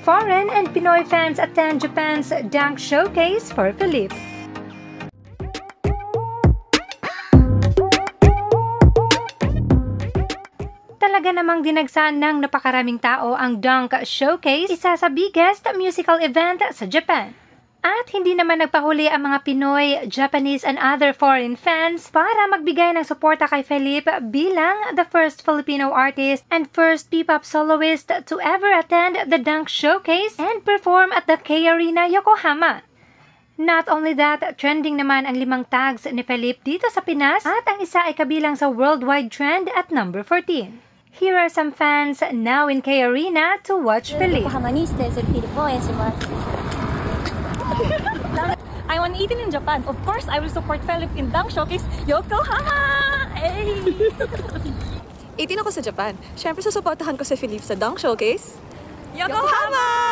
Foreign and Pinoy fans attend Japan's dunk showcase for Philippe. Talaga namang dinagsan ng napakaraming tao ang Dunk Showcase, isa sa biggest musical event sa Japan. At hindi naman nagpahuli ang mga Pinoy, Japanese and other foreign fans para magbigay ng suporta kay Philippe bilang the first Filipino artist and first P-pop soloist to ever attend the Dunk Showcase and perform at the K-Arena, Yokohama. Not only that, trending naman ang 5 tags ni Philippe dito sa Pinas at ang isa ay kabilang sa worldwide trend at number 14. Here are some fans now in K-Arena to watch Philippe. I'm on 18 in Japan. Of course, I will support Philippe in Dunk Showcase, Yokohama! Hey! 18 ako sa Japan. Siyempre, susuportahan ko si Philippe sa Dunk Showcase, Yokohama!